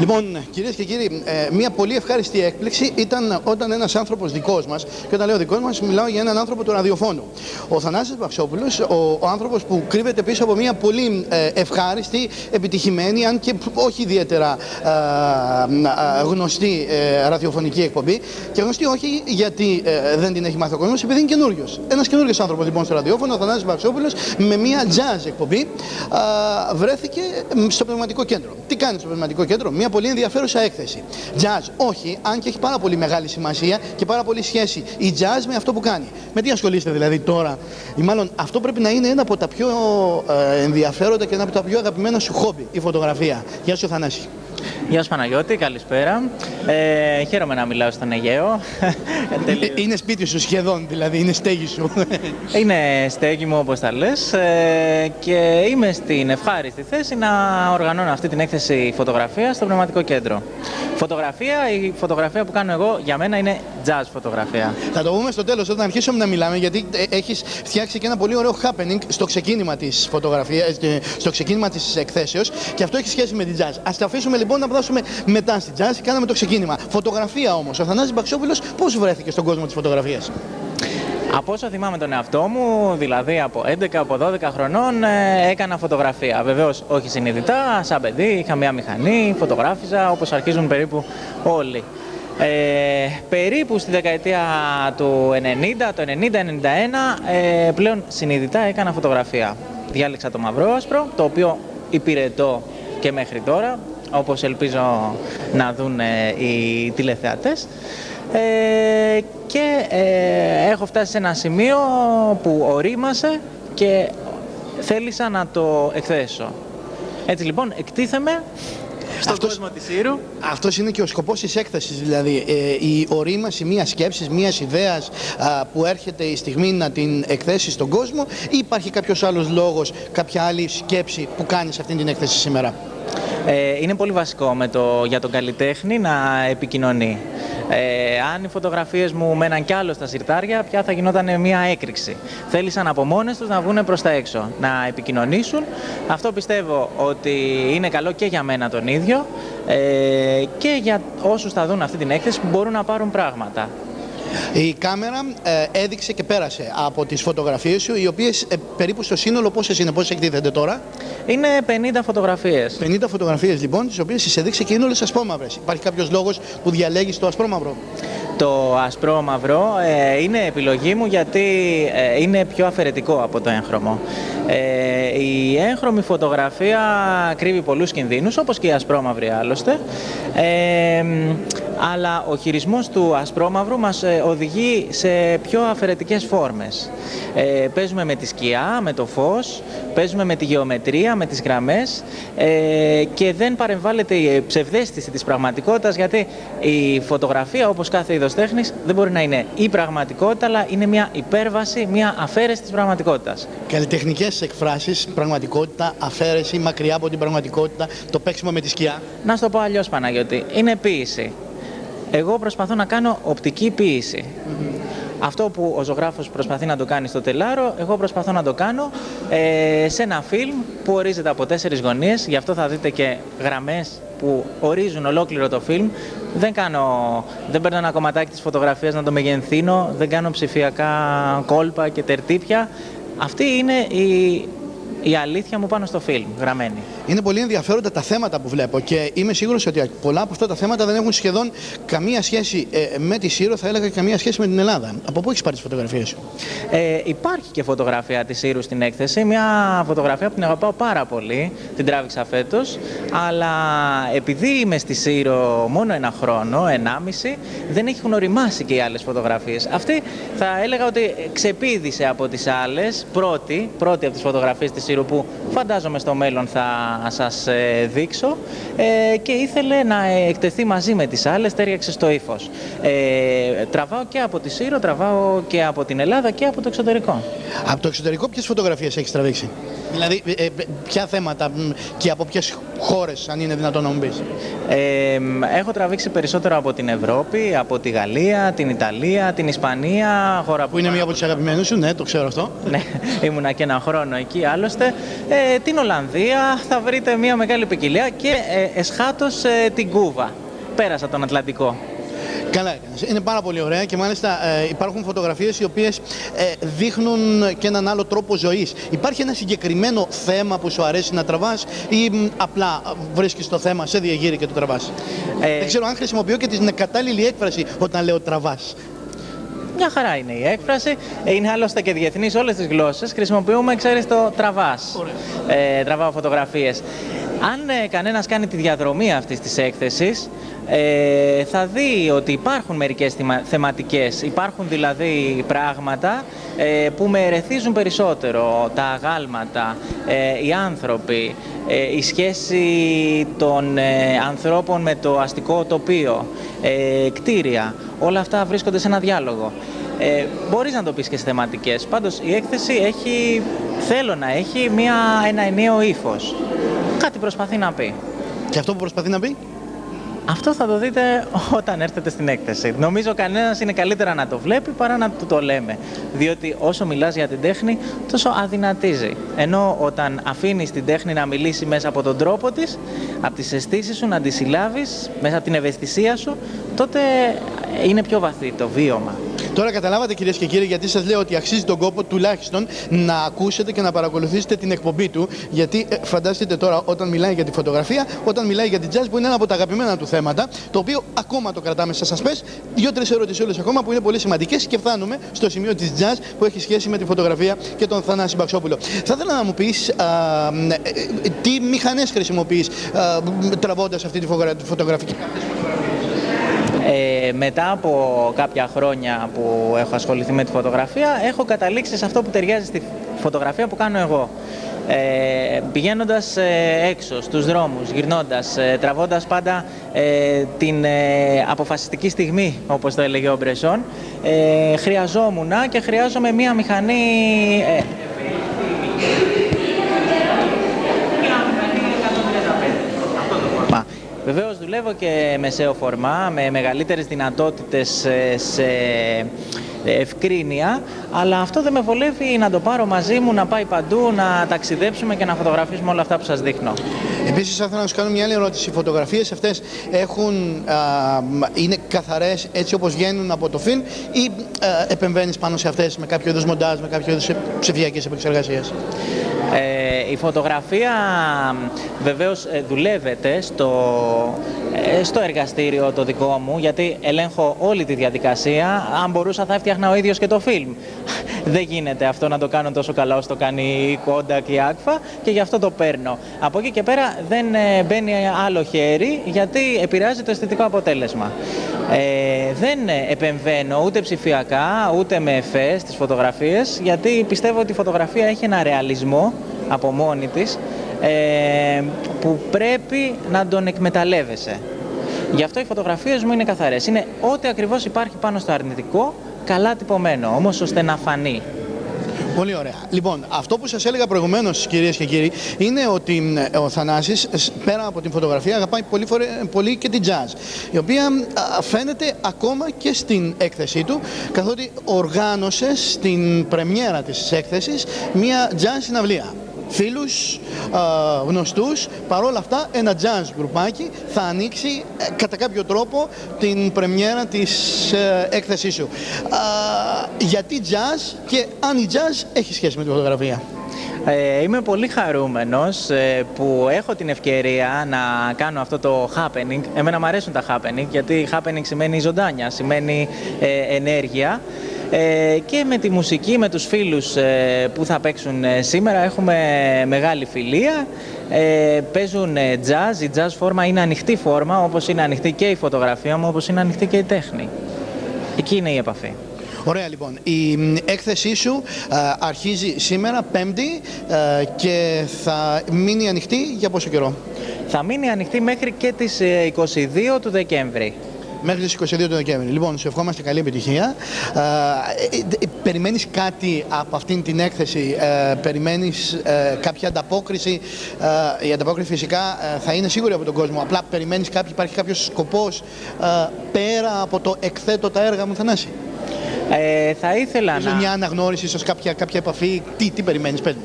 Λοιπόν, κυρίες και κύριοι, μια πολύ ευχάριστη έκπληξη ήταν όταν ένας άνθρωπος δικός μας, και όταν λέω δικός μας, μιλάω για έναν άνθρωπο του ραδιοφώνου. Ο Θανάσης Βαξόπουλος, ο άνθρωπος που κρύβεται πίσω από μια πολύ ευχάριστη, επιτυχημένη, αν και όχι ιδιαίτερα γνωστή ραδιοφωνική εκπομπή. Και γνωστή όχι γιατί δεν την έχει μάθει ο κόσμος, επειδή είναι καινούριος. Ένας καινούριος άνθρωπος λοιπόν στο ραδιόφωνο, ο Θανάσης Βαξόπουλος, με μια jazz εκπομπή, βρέθηκε στο Πνευματικό Κέντρο. Τι κάνει στο Πνευματικό Κέντρο? Μια πολύ ενδιαφέρουσα έκθεση. Jazz, όχι, αν και έχει πάρα πολύ μεγάλη σημασία και πάρα πολύ σχέση η jazz με αυτό που κάνει. Με τι ασχολείστε δηλαδή τώρα, ή μάλλον αυτό πρέπει να είναι ένα από τα πιο ενδιαφέροντα και ένα από τα πιο αγαπημένα σου χόμπι, η φωτογραφία. Γεια σου, Θανάση. Γεια σου Παναγιώτη, καλησπέρα. Χαίρομαι να μιλάω στον Αιγαίο. Είναι σπίτι σου σχεδόν, δηλαδή, είναι στέγη σου. Είναι στέγη μου όπως τα λες και είμαι στην ευχάριστη θέση να οργανώνω αυτή την έκθεση φωτογραφία στο Πνευματικό Κέντρο. Η φωτογραφία που κάνω εγώ για μένα είναι jazz φωτογραφία. Θα το πούμε στο τέλος όταν αρχίσουμε να μιλάμε, γιατί έχεις φτιάξει και ένα πολύ ωραίο happening στο ξεκίνημα της φωτογραφίας, στο ξεκίνημα της εκθέσεως, και αυτό έχει σχέση με την jazz. Ας τα αφήσουμε λοιπόν να φτάσουμε μετά στη jazz. Κάναμε το ξεκίνημα. Φωτογραφία όμως. Ο Θανάσης Βαξόπουλος πώς βρέθηκε στον κόσμο της φωτογραφίας? Από όσο θυμάμαι τον εαυτό μου, δηλαδή από 11, από 12 χρονών, έκανα φωτογραφία. Βεβαίως όχι συνειδητά, σαν παιδί είχα μια μηχανή, φωτογράφιζα όπως αρχίζουν περίπου όλοι. Περίπου στη δεκαετία του 90, το 90-91, πλέον συνειδητά έκανα φωτογραφία. Διάλεξα το μαυρό-άσπρο, το οποίο υπηρετώ και μέχρι τώρα, όπως ελπίζω να δουν οι τηλεθεατές. Και έχω φτάσει σε ένα σημείο που ορίμασε και θέλησα να το εκθέσω. Έτσι λοιπόν εκτίθεμαι στον κόσμο της Ήρου. Αυτός είναι και ο σκοπός της έκθεσης, δηλαδή η ορίμαση μιας σκέψης, μιας ιδέας που έρχεται η στιγμή να την εκθέσει στον κόσμο, ή υπάρχει κάποιος άλλος λόγος, κάποια άλλη σκέψη που κάνεις αυτή την έκθεση σήμερα? Είναι πολύ βασικό για τον καλλιτέχνη να επικοινωνεί. Αν οι φωτογραφίες μου μέναν κι άλλο στα συρτάρια, πια θα γινόταν μια έκρηξη. Θέλησαν από μόνες τους να βγουν προς τα έξω, να επικοινωνήσουν. Αυτό πιστεύω ότι είναι καλό και για μένα τον ίδιο και για όσους θα δουν αυτή την έκθεση που μπορούν να πάρουν πράγματα. Η κάμερα έδειξε και πέρασε από τις φωτογραφίες σου, οι οποίες περίπου στο σύνολο πόσες είναι, πόσες εκτίθενται τώρα? Είναι 50 φωτογραφίες. 50 φωτογραφίες λοιπόν, τις οποίες τις έδειξε και είναι όλες ασπρόμαυρες. Υπάρχει κάποιος λόγος που διαλέγεις το ασπρόμαυρο? Το ασπρόμαυρο είναι επιλογή μου γιατί είναι πιο αφαιρετικό από το έγχρωμο. Η έγχρωμη φωτογραφία κρύβει πολλούς κινδύνους, όπως και η ασπρόμαυρη άλλωστε. Αλλά ο χειρισμός του ασπρόμαυρου μας οδηγεί σε πιο αφαιρετικές φόρμες. Παίζουμε με τη σκιά, με το φως, παίζουμε με τη γεωμετρία, με τις γραμμές και δεν παρεμβάλλεται η ψευδαίσθηση της πραγματικότητας, γιατί η φωτογραφία, όπως κάθε είδος τέχνης, δεν μπορεί να είναι η πραγματικότητα, αλλά είναι μια υπέρβαση, μια αφαίρεση της πραγματικότητας. Καλλιτεχνικές εκφράσεις, πραγματικότητα, αφαίρεση, μακριά από την πραγματικότητα, το παίξιμο με τη σκιά. Να σου το πω αλλιώς, Παναγιώτη, είναι ποίηση. Εγώ προσπαθώ να κάνω οπτική ποίηση. Αυτό που ο ζωγράφος προσπαθεί να το κάνει στο τελάρο, εγώ προσπαθώ να το κάνω σε ένα φιλμ που ορίζεται από 4 γωνίες. Γι' αυτό θα δείτε και γραμμές που ορίζουν ολόκληρο το φιλμ. Δεν παίρνω ένα κομματάκι της φωτογραφίας να το μεγενθύνω, δεν κάνω ψηφιακά κόλπα και τερτύπια. Αυτή είναι η αλήθεια μου πάνω στο φιλμ, γραμμένη. Είναι πολύ ενδιαφέροντα τα θέματα που βλέπω και είμαι σίγουρος ότι πολλά από αυτά τα θέματα δεν έχουν σχεδόν καμία σχέση με τη Σύρο, θα έλεγα και καμία σχέση με την Ελλάδα. Από πού έχεις πάρει τις φωτογραφίες σου? Υπάρχει και φωτογραφία της Σύρου στην έκθεση, μια φωτογραφία που την αγαπάω πάρα πολύ, την τράβηξα φέτος, αλλά επειδή είμαι στη Σύρο μόνο 1 χρόνο, 1,5, δεν έχουν οριμάσει και οι άλλες φωτογραφίες. Αυτή θα έλεγα ότι ξεπήδησε από τις άλλες, πρώτη από τις φωτογραφίες της Σύρου που φαντάζομαι στο μέλλον θα σας δείξω και ήθελε να εκτεθεί μαζί με τις άλλες, τέριαξε στο ύφος. Τραβάω και από τη Σύρο, τραβάω και από την Ελλάδα και από το εξωτερικό. Από το εξωτερικό ποιες φωτογραφίες έχεις τραβήξει? Δηλαδή ποια θέματα και από ποιες χώρες, αν είναι δυνατόν να μου πεις? Έχω τραβήξει περισσότερο από την Ευρώπη, από τη Γαλλία, την Ιταλία, την Ισπανία, χώρα Που είναι μία από τις αγαπημένες σου, ναι, το ξέρω αυτό. Ναι, ήμουνα και ένα χρόνο εκεί άλλωστε. Την Ολλανδία, θα βρείτε μία μεγάλη ποικιλία και εσχάτως την Κούβα. Πέρασα τον Ατλαντικό. Καλά έκανες. Είναι πάρα πολύ ωραία και μάλιστα υπάρχουν φωτογραφίες οι οποίες δείχνουν και έναν άλλο τρόπο ζωής. Υπάρχει ένα συγκεκριμένο θέμα που σου αρέσει να τραβάς ή απλά βρίσκεις το θέμα, σε διαγείρει και το τραβάς? Δεν ξέρω αν χρησιμοποιώ και την κατάλληλη έκφραση όταν λέω τραβάς. Μια χαρά είναι η έκφραση. Είναι άλλωστε και διεθνή σε όλες τις γλώσσες. Χρησιμοποιούμε, ξέρεις, το τραβάς. Τραβάω φωτογραφίες. Αν κανένας κάνει τη διαδρομή αυτής της έκθεσης, θα δει ότι υπάρχουν μερικές θεματικές. Υπάρχουν δηλαδή πράγματα που με ερεθίζουν περισσότερο. Τα αγάλματα, οι άνθρωποι, η σχέση των ανθρώπων με το αστικό τοπίο, κτίρια. Όλα αυτά βρίσκονται σε ένα διάλογο. Μπορείς να το πεις και στις θεματικές. Πάντως η έκθεση θέλω να έχει ένα ενιαίο ύφος. Κάτι προσπαθεί να πει. Και αυτό που προσπαθεί να πει? Αυτό θα το δείτε όταν έρθετε στην έκθεση. Νομίζω κανένας είναι καλύτερα να το βλέπει παρά να του το λέμε. Διότι όσο μιλάς για την τέχνη, τόσο αδυνατίζει. Ενώ όταν αφήνεις την τέχνη να μιλήσει μέσα από τον τρόπο της, από τις αισθήσεις σου να τη συλλάβεις, μέσα από την ευαισθησία σου, τότε είναι πιο βαθύ το βίωμα. Τώρα καταλάβατε, κυρίες και κύριοι, γιατί σας λέω ότι αξίζει τον κόπο τουλάχιστον να ακούσετε και να παρακολουθήσετε την εκπομπή του. Γιατί φανταστείτε τώρα, όταν μιλάει για τη φωτογραφία, όταν μιλάει για την jazz, που είναι ένα από τα αγαπημένα του θέματα, το οποίο ακόμα το κρατάμε στα σασπές. 2-3 ερωτησούλες ακόμα που είναι πολύ σημαντικές και φτάνουμε στο σημείο της jazz που έχει σχέση με τη φωτογραφία και τον Θανάση Μπαξόπουλο. Θα ήθελα να μου πεις τι μηχανές χρησιμοποιείς τραβώντας αυτή τη φωτογραφική. Μετά από κάποια χρόνια που έχω ασχοληθεί με τη φωτογραφία, έχω καταλήξει σε αυτό που ταιριάζει στη φωτογραφία που κάνω εγώ. Πηγαίνοντας έξω στους δρόμους, γυρνώντας, τραβώντας πάντα την αποφασιστική στιγμή, όπως το έλεγε ο Μπρεσόν, χρειαζόμουν και χρειάζομαι μία μηχανή. Βεβαίως δουλεύω και μεσαίο φορμά, με μεγαλύτερες δυνατότητες σε ευκρίνεια, αλλά αυτό δεν με βολεύει να το πάρω μαζί μου, να πάει παντού, να ταξιδέψουμε και να φωτογραφίσουμε όλα αυτά που σας δείχνω. Επίσης, θα ήθελα να σου κάνω μια άλλη ερώτηση. Οι φωτογραφίες αυτές είναι καθαρές έτσι όπως βγαίνουν από το φιλμ ή επεμβαίνεις πάνω σε αυτές με κάποιο είδους μοντάζ, με κάποιο είδους ψηφιακές επεξεργασίες? Η φωτογραφία βεβαίως δουλεύεται στο εργαστήριο το δικό μου, γιατί ελέγχω όλη τη διαδικασία. Αν μπορούσα θα έφτιαχνα ο ίδιος και το φιλμ. Δεν γίνεται αυτό να το κάνω τόσο καλά όσο το κάνει η Kodak και η Agfa και γι' αυτό το παίρνω. Από εκεί και πέρα δεν μπαίνει άλλο χέρι γιατί επηρεάζει το αισθητικό αποτέλεσμα. Δεν επεμβαίνω ούτε ψηφιακά ούτε με εφέ στις φωτογραφίες, γιατί πιστεύω ότι η φωτογραφία έχει ένα ρεαλισμό από μόνη της που πρέπει να τον εκμεταλλεύεσαι. Γι' αυτό οι φωτογραφίες μου είναι καθαρές. Είναι ό,τι ακριβώς υπάρχει πάνω στο αρνητικό, καλά τυπωμένο, όμως ώστε να φανεί. Πολύ ωραία. Λοιπόν, αυτό που σας έλεγα προηγουμένως, κυρίες και κύριοι, είναι ότι ο Θανάσης, πέρα από την φωτογραφία, αγαπάει πολύ και την jazz, η οποία φαίνεται ακόμα και στην έκθεσή του, καθότι οργάνωσε στην πρεμιέρα της έκθεσης μία jazz συναυλία. Φίλους, γνωστούς, παρόλα αυτά ένα jazz γκρουπάκι θα ανοίξει κατά κάποιο τρόπο την πρεμιέρα της έκθεσής σου. Γιατί jazz και αν η jazz έχει σχέση με τη φωτογραφία? Είμαι πολύ χαρούμενος που έχω την ευκαιρία να κάνω αυτό το happening. Εμένα μου αρέσουν τα happening, γιατί happening σημαίνει ζωντάνια, σημαίνει ενέργεια. Και με τη μουσική, με τους φίλους που θα παίξουν σήμερα έχουμε μεγάλη φιλία. Παίζουν jazz, η jazz φόρμα είναι ανοιχτή φόρμα, όπως είναι ανοιχτή και η φωτογραφία μου, όπως είναι ανοιχτή και η τέχνη. Εκεί είναι η επαφή. Ωραία, λοιπόν. Η έκθεσή σου αρχίζει σήμερα, Πέμπτη, και θα μείνει ανοιχτή για πόσο καιρό? Θα μείνει ανοιχτή μέχρι και τις 22 του Δεκέμβρη. Μέχρι τις 22 του Δεκέμβρη. Λοιπόν, σου ευχόμαστε καλή επιτυχία. Περιμένεις κάτι από αυτήν την έκθεση, περιμένεις κάποια ανταπόκριση. Η ανταπόκριση φυσικά θα είναι σίγουρη από τον κόσμο. Απλά περιμένεις υπάρχει κάποιος σκοπός πέρα από το εκθέτω τα έργα μου, Θανάση? Θα ήθελα ίσως μια αναγνώριση, ίσως κάποια επαφή. Τι περιμένεις, πες μου.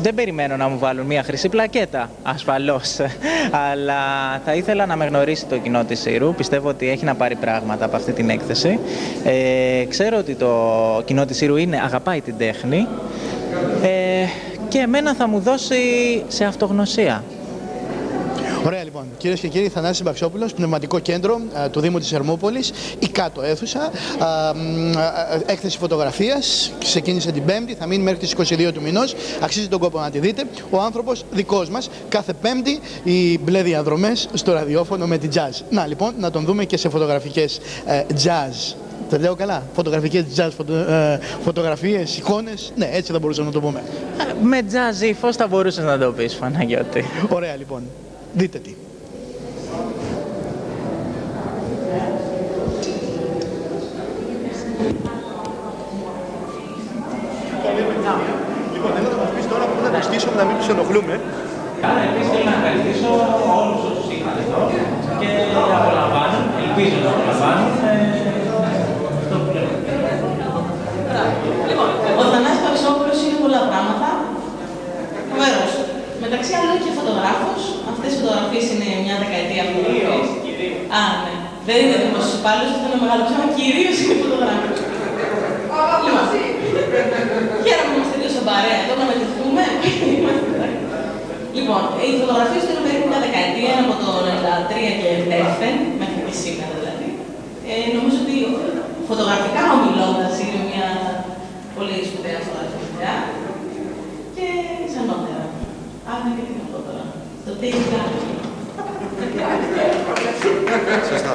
Δεν περιμένω να μου βάλουν μια χρυσή πλακέτα, ασφαλώς. Αλλά θα ήθελα να με γνωρίσει το κοινό της Σύρου. Πιστεύω ότι έχει να πάρει πράγματα από αυτή την έκθεση. Ξέρω ότι το κοινό της Σύρου αγαπάει την τέχνη και εμένα θα μου δώσει σε αυτογνωσία. Ωραία, λοιπόν. Κυρίες και κύριοι, Θανάσης Μπαξόπουλος, Πνευματικό Κέντρο του Δήμου της Ερμούπολης, η κάτω αίθουσα, έκθεση φωτογραφίας, ξεκίνησε την Πέμπτη, θα μείνει μέχρι τις 22 του μηνός, αξίζει τον κόπο να τη δείτε. Ο άνθρωπος δικός μας, κάθε Πέμπτη, οι μπλε διαδρομές στο ραδιόφωνο με την jazz. Να, λοιπόν, να τον δούμε και σε φωτογραφικές jazz. Τα λέω καλά. Φωτογραφικές jazz, φωτογραφίες, εικόνες. Ναι, έτσι θα μπορούσαμε να το πούμε. Με jazz ύφος θα μπορούσες να το πεις, Παναγιώτη. Ωραία, λοιπόν. Δείτε τι. Λοιπόν, θέλω να μας πεις τώρα πού να τους στήσουμε να μην τους ενοχλούμε. Καλά, επίσης θέλω να ευχαριστήσω όλους όσους είχαν εδώ και απολαμβάνουν, ελπίζω να απολαμβάνουν αυτό που λέω. Λοιπόν, ο Θανάσης Μπαξόπουλος είναι πολλά πράγματα. Φοβερός. Μεταξύ άλλων και φωτογράφος. Αυτές οι φωτογραφίες είναι μια δεκαετία φωτογραφίες. Α, ναι. Δεν είναι δημόσιος υπάλληλος, αυτό είναι μεγάλο ψάμα, κυρίως είναι φωτογράφος. Χαίρομαι που είμαστε δύο στον παρέα εδώ, να μετρηθούμε. Λοιπόν, οι φωτογραφίες του είναι περίπου μια δεκαετία, από το 1993 και δεύθεν, μέχρι και σήμερα δηλαδή. Νομίζω ότι φωτογραφικά ομιλώντας είναι μια πολύ σπουδαία φωτογραφία. Και ξανότερα. Άρα και τι να πω τώρα. Το τι έχει κάνει. Σωστά.